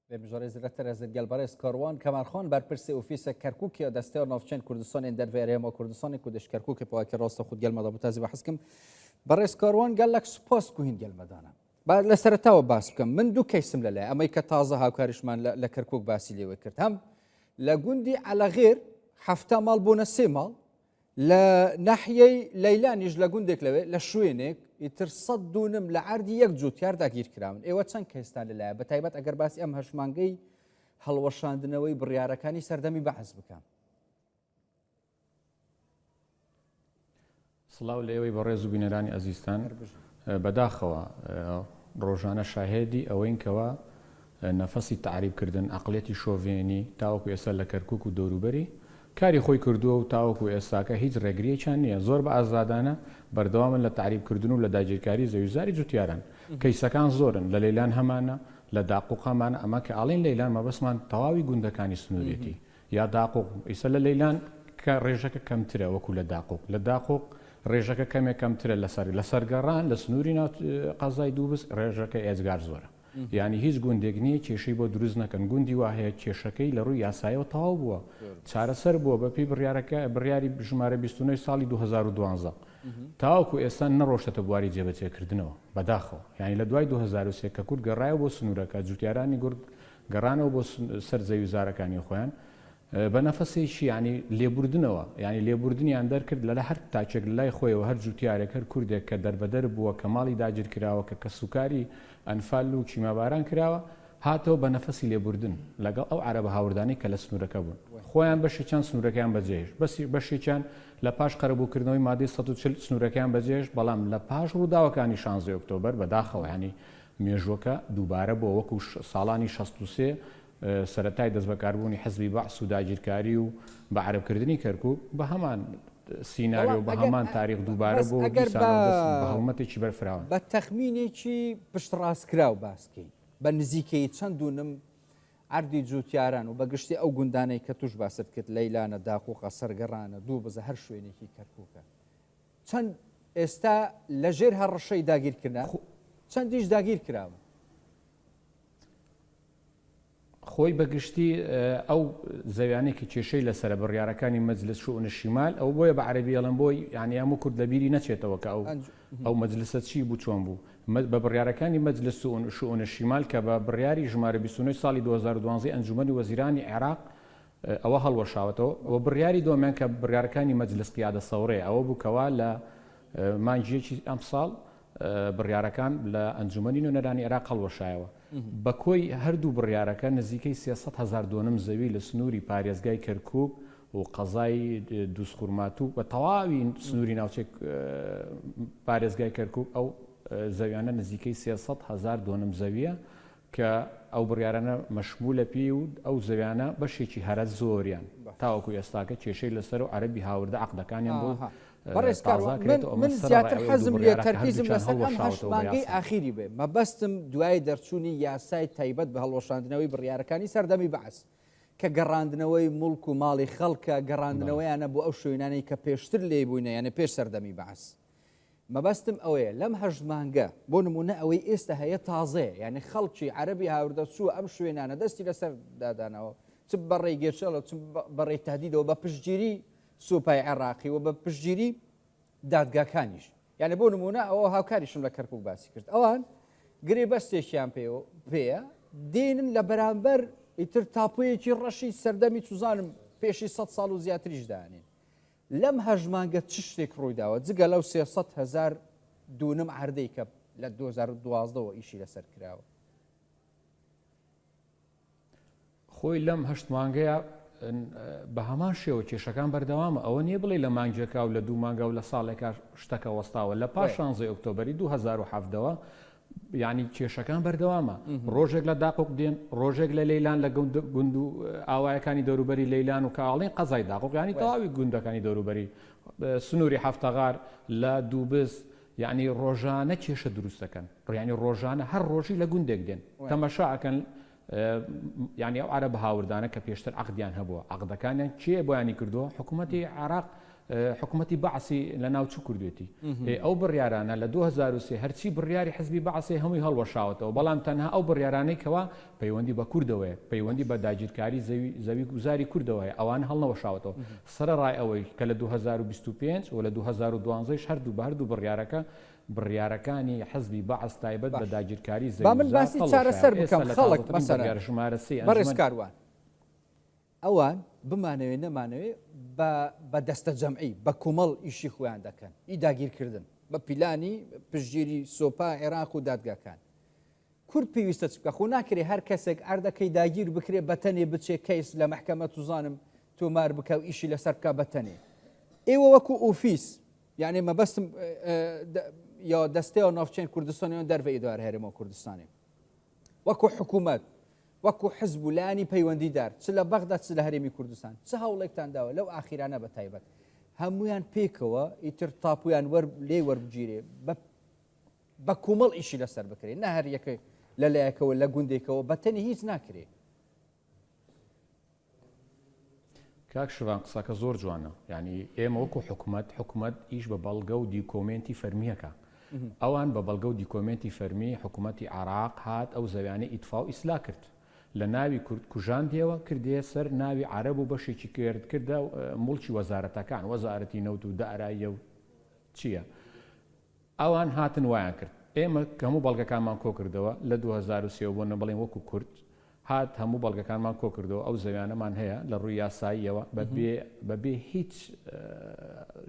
بمجرد زرت رزد گلبارس کاروان کمرخان بر پرس اوفیس کرکوک یا دسته نافچین کردستان اندر ویریم و کردستان کدش کرکوک پاک راست خود گل مدام تازی بحث کم برس کاروان قال لك سپاس کوهین گل مدانا بعد لسرتا و باس کم من دو کیسم لله اما یک تازه ها کارش من لکرکوک باسیلی وکرد هم لجندي على غير حفتا مال بونا سيمال لناحية ليلان يجلا جندك لوي لشوينك يترصدونم لعردي يكجوت يارد أجير كرامن إيه واتسان كيستان لله بتايبات أجر باسي أم هشمانجي هالوشاندنوي بريارة كاني سردمي بحث بكام صلاة لێوەی بەڕێز و بینەرانی ئەزیستان بەداخەوە ڕۆژانە شاهێدی ئەوەینکەوە نەفەسی تعریبکردن عقلێتی شۆڤێنی تاوەکو ئێستا لە کەرکووک و دەوروبەری کاری خۆی کردووە و تاوەکو ئێستاکە هیچ ڕێگریەکیان نییە زۆر بە ئازادانە بەردەوامن لە تعریبکردن و لە داگیرکاری زەویزاری جوتیاران کەیسەکان زۆرن لە لەیلان هەمانە لە داقوق هەمانە ئەمە کە ئاڵین لەیلان مەبەسمان تەواوی گوندەکانی سنوورێتی یا داقوق ئیسە لە لەیلان کە ڕێژەکە کەمترە وەکو لە داقوق ڕێژەکە کەمێک کەمترە لە سەرگەڕان لە سنووری قەزای دووبس ڕێژەکە ئێزگار زۆرە یعنی هیچ گوندێک نییە کێشەی بۆ دروست نەکەن گوندی وهەیە کێشەکەی لە ڕووی یاسایەوە تەواو بووە چارەسەر بووە بەپی بڕیاری ژمارە 29 ساڵی 2012 تاوەکو ئێستا نەڕۆشتە بواری جێبەجێکردنەوە بەداخەوە یعنی لە دوای 2023 کە کورد گەڕایە بۆ سنوورەکە جوتیارانی گورد گەڕانەوە بۆ سەر زەویزارەکانی خۆیان بە نەفەسێکی ینی لێبوردنەوە ینی لێبوردنیان دەرکرد لە هەر تاچێک لای خۆیەوە هەر جوتیارێک هەر کوردێک کە دەربەدەر بووە کە ماڵی داگیر کراوە کە سوکاری ئەنفال و چیمەباران کراوە هاتەوە بە نەفەسی لێبوردن لەگەڵ ئەو عەرەبە هاوردانی کە لە سنوورەکە بوون خۆیان بەشێکیان سنوورەکەیان بەجێهێشت بەشێکیان لە پاش قەرەبووکردنەوەی مادەی 140 سنوورەکەیان بەجێهێشت بەڵام لە پاش ڕووداوەکانی 16 ئۆکتۆبەر بەداخەوە ینی مێژوەکە دووبارە بۆ وەکو ساڵانی 63 سەرەتای دەست بەکاربوونی حزبی بەعس و داگیرکاری و بە عەرەبکردنی کەرکووک بە هەمان سیناریۆ بە هەمان تاریخ دووبارە بۆ بە هەڵمەتێکی بەرفراوە بە تەخمینێکی پشتڕاستکراو باسکەین بە نزیکەی چەندونم عەردی جوتیاران و بەگشتی ئەو گوندانەی کە توش باست کرد لەیلانە داقووقە سەرگەڕانە دوو بزە هەر شوێنێکی کەرکووکە چەند ئێستا لەژێر هەڕەشەی داگیرکردن چەندیش داگیر کراوە خۆی بەگشتی ئەو زەویانێکی کێشەی لەسرە بڕیارەکانی مەجلس شؤون الشیمال ئەو بۆیە بە عەرەبی ئەڵێن بۆی یعنی هەموو کورد لە بیری نەچێتەوە کە ئەو مەجلسە چی بوو چۆن بوو بە بڕیارەکانی مەجلس شؤون الشیمال کە بە بڕیاری ژمارە 29 ساڵی 2012 ئەنجومەنی وەزیرانی عێراق ئەوە هەڵوەشاوەتەوە و بڕیاری دۆمیان کە بڕیارەکانی مەجلس قیادە سەورەیە ئەوە بووکەوە لە مانجیەکی ئەم ساڵ بڕیارەکان لە ئەنجومەنی نوێنەرانی عێراق هەڵوەشایەوە بە کۆی هەردوو بڕیارەکە نزیکەی 300,000 دۆنم زەوی لە سنووری پارێزگای کەرکووک و قەزای دووسخورمات و بە تەواوی سنووری ناوچێک پارێزگای کەرکووک ئەو زەویانە نزیکەی 300,000 دۆنم زەویە کە ئەو بڕیارانە مەشمولە پێی و ئەو زەویانە بەشێکی هەرە زۆریان تاوەکو ئێستاکە کێشەی لەسەر و عەرەبی هاوردە عەقدەکانیان بۆ من زیاتر حەزم لێ تەرکیزم لەسەر ئەم هەشتمانگەی ئاخیری بێ مەبەستم دوای دەرچوونی یاسای تایبەت بە هەڵوەشاندنەوەی بڕیارەکانی سەردەمی بەعس کە گەڕاندنەوەی مڵک و ماڵی خەڵکە گەڕاندنەوەیانە بۆ ئەو شوێنانەی کە پێشتر لێ بووینە یانە پێش سەردەمی بەعس مەبەستم ئەوەیە لەم هەژمانگە بۆ نمونە ئەوەی ئێستا هەیە تازەیە یعنی خەڵکی عەرەبی هاوردە چووە ئەم شوێنانە دەستی لەسەر دادانەوە چ بەڕێی گێرشەڵە چ بەڕێی تهدیدەوە بە پشتگیری سوپای عێراقی و بە پشتگیری دادگاکانیش یعنی بۆ نمونە ئەوە هاوکاریشم لە کەرکووک باسی کرد ئەوان گرێ بەستێکیان پێەیە دێنن لە بەرامبەر ئیتر تاپۆیەکی ڕەشی سەردەمی چوزانم پێشی 100 ساڵ و زیاتریش دانێن لەم هەژمانگە چ شتێک ڕوویداوە جگە لەو 300,000 دوونم عەردەی کە لە 2012ەوە ئیشی لەسەر کراوە خۆی لەم هەشتمانگەیە بە هەمان شێوە کێشەکان بەردەوامە ئەوە نییە بڵێ لە مانگێکا و لە دوو مانگە و لە ساڵێکا شتەکە وەستاوە لە پاش 16 ئۆکتۆبەری 2007ەوە یعنی کێشەکان بەردەوامە ڕۆژێک لە داقوق دێن ڕۆژێک لە لەیلان لە گوند و ئاوایەکانی دەوروبەری لەیلان و کاڵین قەزای داقوق ینی تەواوی گوندەکانی دەوروبەری سنووری هەفتەغار لە دووبس یعنی ڕۆژانە کێشە دروستەکەن ڕیانی ڕۆژانە هەر ڕۆژی لە گوندێک دێن تەمەشاکەن یعنی ئەو عەرەب هاوردانە کە پێشتر عەقدیان هەبووە عەقدەکانیان کێ بۆیانی کردووە حکوومەتی عێراق حکوومەتی بەعسی لە ناوچوو کردوێتی ئەو بڕیارانە لە 2023 هەرچی بڕیاری حزبی بەعسی هەمووی هەڵوەشاوەتەوە بەڵام تەنها ئەو بڕیارانەی کەوا پەیوەندی بە کوردەوەیە پەیوەندی بە داگیرکاری زەوی گوزاری کوردەوەیە ئەوان هەڵنەوەشاوەتەوە سەرڕای ئەوەی کە لە 2025 و لە 2012 هەردوو بە هەردوو بڕیارەکانی حزبی بەعس تایبەت بە داگیرکاری زەوی با من باسی چارەسەر بکەم خەڵک مەسەلەن بەڕێز کاروان ئەوان بمانەوێ نەمانەوێ بە دەستە جەمعی بە کومەڵ ئیشی خۆیان دەکەن ئی داگیرکردن بە پیلانی پشتگیری سۆپا عێراق و دادگاکان کورد پێویستە چ بکە خۆ ناکرێ هەر کەسێک ئەردەکەی داگیر بکرێ بەتەنێ بچێ کەیس لە مەحکەمە توزانم تۆمار بکە و ئیشی لەسەر بکە بەتەنێ ئێوە وەکو ئۆفیس یعنی مەبەستم یا دەستەوە ناوچەین کوردستانیان دەربە ئیدارە هەرێمەوە کوردستانی وەکو حکوومەت وەکو حزب و لانی پەیوەندیدار چ لە بەغدا چ لە هەرێمی کوردستان چه هەوڵێکتان داوە لەو ئاخیرانە بە تایبەت هەمویان پێکەوە ئیتر تاپویان لێ وەربگیرێ بە کومەڵ ئیشی لەسەر بکرێت نە هەر یەکە لە لایەکەوە لە گوندێکەوە بەتەنی هیچ ناکرێ. کاک شوان قسەکە زۆر جوانە یعنی ئێمە وەکو حکوومەت ئیش بە بەڵگە و دیکۆمنتی فەرمیەکە ئەوان بە بەڵگە و دیکۆمنتی فەرمی حکوومەتی عێراق هات ئەو زەویانە ئیتفا و ئیسلا کرد لە ناوی کورد کوژاندیەوە کردێ سەر ناوی عەرەب و بەشێکی کردە موڵکی وەزارەتەکان وەزارەتی نەوت و داراییە و چییە ئەوان هاتن وایان کرد ئێمە هەموو بەڵگەکانمان کۆ کردەوە لە 2023 بۆ نەبڵێن وەکو کورد هات هەموو بەڵگەکانمان کۆ کردەوە ئەو زەویانەمان هەیە لە ڕووی یاساییەوە بەبێ هیچ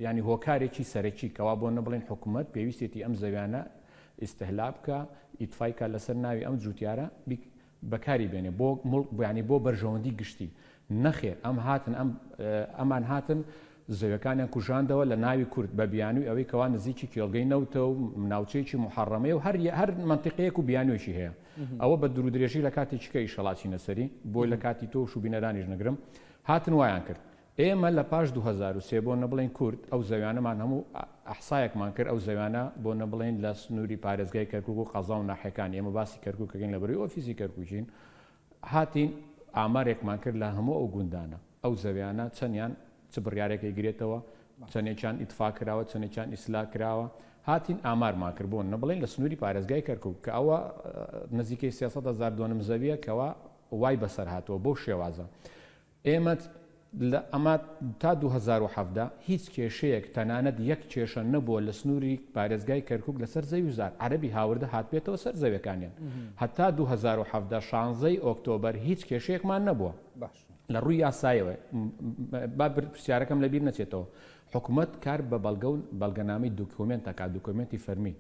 ینی هۆکارێکی سەرەکی کەوا بۆ نەبڵێن حکوومەت پێویستێتی ئەم زەویانە ئیستهلاب بکە ئیتفایکە لەسەر ناوی ئەم جوتیارە بەکاری بێنێ بۆ بەرژەوەندی گشتی نەخێر ئەمان هاتن زەویەکانیان کوژاندەوە لە ناوی کورد بە بیانوی ئەوەی کەوا نزیکی کێڵگەی نەوتە و ناوچەیەکی محەڕەمەیە و هەر منتیقەیەک و بیانوێکی هەیە ئەوە بە دوورودرێژی لە کاتێکی کە ئیشەڵاتی نەسەری بۆی لە کاتی تۆ و شوبینەرانیش نەگرم هاتن وایان کرد ئێمە لە پاش 2023 بۆ نەبڵێن کورد ئەو زەویانەمان هەموو ئەحسایەکمان کرد ئەو زەویانە بۆ نەبڵێن لە سنووری پارێزگای کەرکووک و قەزا و ناحیەکان ئێمە باسی کەرکووکەکەین لە بەروی ئۆفیسی کەرکووکین هاتین ئامارێکمان کرد لە هەموو ئەو گوندانە ئەو زەویانە چەندیان چ بڕیارێکی گرێتەوە چەندێکیان ئیتفا کراوە چەندێکیان ئیسلا کراوە هاتین ئامارمان کرد بۆ نەبڵێن لە سنووری پارێزگای کەرکووک کە ئەوە نزیکەی 300,000 دۆنم زەویە کەەوە وای بەسەر هاتەوە بۆ شێوازە ئێمە لە ئەمە تا 2017 هیچ کێشەیەک تەنانەت یەک کێشە نەبووە لە سنووری پارێزگای کەرکووک لەسەر زەوی وزار عەرەبی هاوردە هاتبێتەوە سەر زەویەکانیان هەتا 2017 16 ئۆکتۆبەر هیچ کێشەیەکمان نەبووە لە ڕووی یاسایەوە پرسیارەکەم لەبیر نەچێتەوە حکوومەت کار بە بەڵگەنامەی دوکۆمنتەکە دوکۆمنتی فەرمی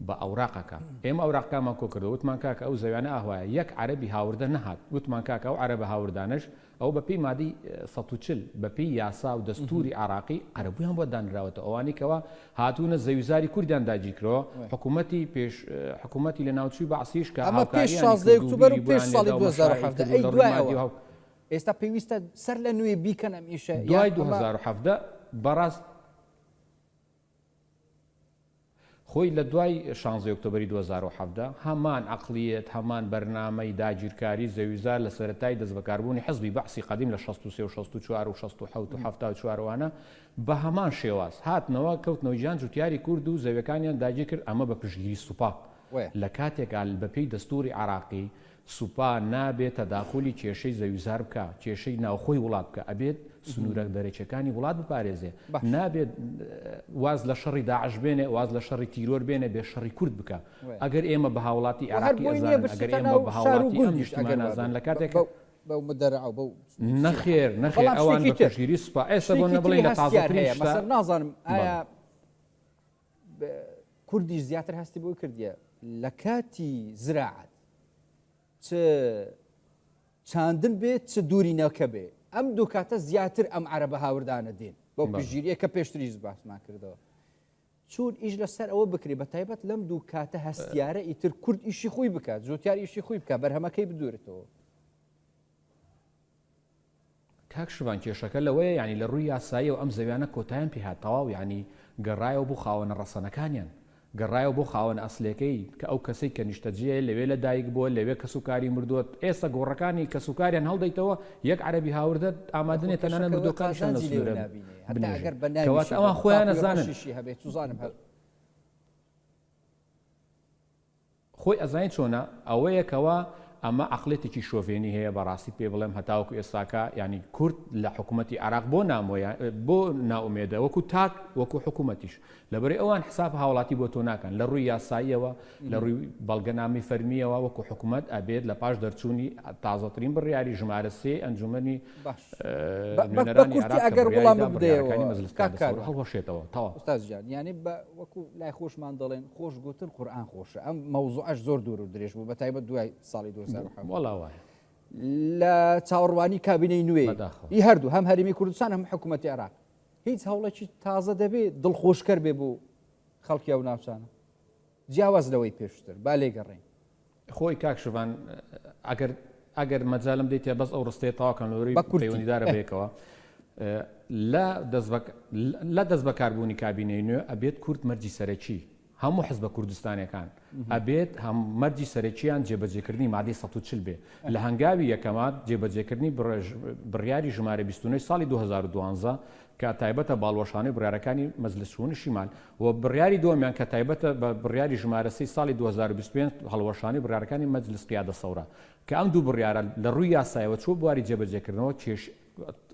بە ئەوراقەکە ئێمە ئەوراقەکەمان کۆ کردەوە وتمان کاکە ئەو زەویانە ئاهوایە یەک عەرەبی هاوردە نەهات وتمان کاکە ئەو عەرەبە هاوردانش ئەو بەپێی مادەی 140 بەپێی یاسا و دەستوری عێراقی عەرەبویان بۆ دانراوەتە ئەوانی کەەوە هاتوونە زەویزاری کوردیان داگیرکرەوە حکوومەتی لە ناوچووی بەعسیش کە ئەمە پێش 16 ئۆکتۆبەر و پێش ساڵی 2017 ئەی دوایەوە ئێستا پێویستە سەر لە نوێ بیکەن ئەم ئیشە دوای 2017 بەڕاست خۆی لە دوای 16 ئۆکتۆبەری 2017 هەمان عەقلیەت هەمان بەرنامەی داگیرکاری زەویزار لە سەرەتای دەست بەکاربوونی حزبی بەعسی قەدیم لە 63 و 64 و 67 و 74 وانە بە هەمان شێواز هاتنەوە کەوتنەوە گیان جوتیاری کورد و زەویەکانیان داگیر کرد ئەمە بە پشتگیری سوپا لە کاتێکا بەپێی دەستوری عێراقی سوپا نابێت تەداخلی کێشەی زەویزار بکە کێشەی ناوخۆی وڵات بکە ئەبێت سنوورە دەرەچەکانی وڵات بپارێزێ نابێت واز لە شەڕی داعش بێنێ واز لە شەڕی تیرۆر بێنێ بێ شەڕی کورد بکە ئەگەر ئێمە بە هاوڵاتی عێراقی ئەزانن ئەگەر ئێمە بە هاوڵاتی ئەم نیشتیمان نازان لە کاتێک نەخێر ئەوان بە پشتگیری سوپا ئێستا بۆ نەبڵێن لە تازەترین شتە نازانم ئایا کوردیش زیاتر هەستی بۆی کردیە لە کاتی زراعەت چاندن بێت چ دووری نەکە بێ ئەم دوو کاتە زیاتر ئەم عەرەبە هاوردانە دێن بۆ پشتگیریە کە پێشتریش باسمان کردەوە چون ئیش لەسەر ئەوە بکرێ بە تایبەت لەم دوو کاتە هەستیارە ئیتر کورد ئیشی خۆی بکات جوتیار ئیشی خۆی بکات بەرهەمەکەی بدورێتەوە کاک شوان کێشەکە لەوەیە ینی لە ڕووی یاسایی و ئەم زەویانە کۆتاییان پێهات تەواو ینی گەڕایەوە بۆ خاوەنە ڕەسەنەکانیان گەڕایەوە بۆ خاوەن ئەسلەکەی کە ئەو کەسەی کە نیشتەجێ لەوێ لە دایک بووە لەوێ کەسوکاری مردووە ئێستا گۆڕەکانی کەسوکاریان هەڵدەیتەوە یەک عەرەبی هاوردە ئامادەنێت تەنانە مردوەکانشان لە سنوورە کەواتە ئەوان خۆیان نەزانن خۆی ئەزانیت چۆنە ئەوەیەکەوە ئەمە عقلێتێکی شۆڤێنی هەیە بەڕاستی پێ بڵێم هەتاوەکو ئێستاکە ینی کورد لە حکوومەتتی عراق بۆ ناومێدە وەکو تاک وەکو حکوومەتیش لەبەرەی ئەوان حساب هاوڵاتی بۆ تۆ ناکەن لە ڕووی یاساییەوە لە ڕووی بەڵگەنامی فەرمیەوە وەکو حکوومەت ئەبێت لە پاش دەرچوونی تازەترین بڕیاری ژمارە سێ ئەنجومەنی نوێنەرانی ئەگەر وڵام بدەیەوە هەڵوەشێتەوە تەوا ئوستازجان یعنی وەکو لای خۆشمان دەڵێن خۆش گوتن قورئان خۆشە ئەم مەوزوعەش زۆر دوور و درێژ بوو بەتایبەت دوای ساڵی 2007 وەڵا وایە لە چاوەڕوانی کابینەی نوێ ئی هەردوو هەم هەرمی کوردستان هەم حکوومەتی عراق هیچ هەوڵێکی تازە دەبێت دڵخۆشکەر بێ بوو خەڵکی ئەو ناوچانە جیاواز لەوەی پێشتر با لێگەڕێن خۆی کاکشوان ئەگەر مەجالم دەیتێ بەس ئەو ڕستەیە تاواکەن لەوەی پەیوەندیدارە بێکەوە لە دەست بەکاربوونی کابینەی نوێ ئەبێت کورد مەرجی سەرەکی هەموو حزبە کوردستانیەکان ئەبێت هەم مەرجی سەرەکییان جێبەجێکردنی مادەی 140 بێ لە هەنگاوی یەکەمات جێبەجێکردنی بڕیاری ژمارە 29 ساڵی 2012 کە تایبەتە باڵوەشانەی بڕیارەکانی مەجلس شوونی شیمال و بڕیاری دووەمیان کە تایبەتە بە بڕیاری ژمارە 3 ساڵی 2025 هەڵوەشانی بڕیارەکانی مەجلس قیادە سەورە کە ئەم دوو بڕیارە لە ڕووی یاسایەوە چوو بواری جێبەجێکردنەوە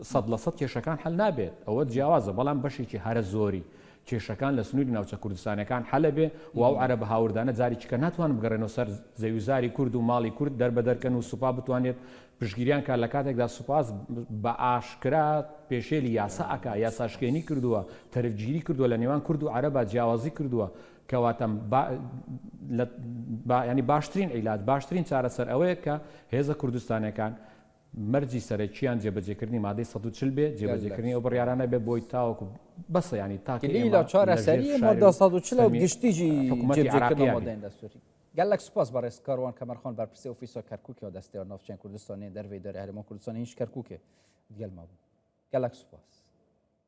100% کێشەکان هەل نابێت ئەوە جیاوازە بەڵام بەشێکی هەرە زۆری کێشەکان لە سنووری ناوچە کوردستانەکان هەلە بێ و ئەو عەرەبە هاوردانە جاریچکە ناتوان بگەڕێنەوە سەر زەویزاری کورد و ماڵی کورد دەربەدەرکەن و سوپا بتوانێت پشگیریان کار لە کاتێکدا سوپاس بە ئاشکرا پێشێلی یاسا ئەکا یاساشکێنی کردووە تەرفگیری کردووە لە نێوان کورد و عەرەبە جیاوازی کردووە کەواتە ینی باشترین عیلات باشترین چارەسەر ئەوەیە کە هێزە کوردستانەکان مەرجی سەرەکییان جێبەجێکردنی مادەی 140 بێ جێبەجێکردنی ئەو بڕیارانە بێ بۆی تاوەکو بەسە ینی تاکیلی لە چارەسەری مۆدە 140 و گشتیجی جێبەجێکردنەوە مۆدەی دەستوری گەلک سوپاس بەڕێز کاروان کەمەرخان بەرپرسێ ئۆفیسۆ کەرکووکەوە دەستێوە ناوچەی کوردستانی دەرەوەی دەرە هەرێمی کوردستانی هیچ کەرکووکێ دیگەلما بوو گەلک سوپاس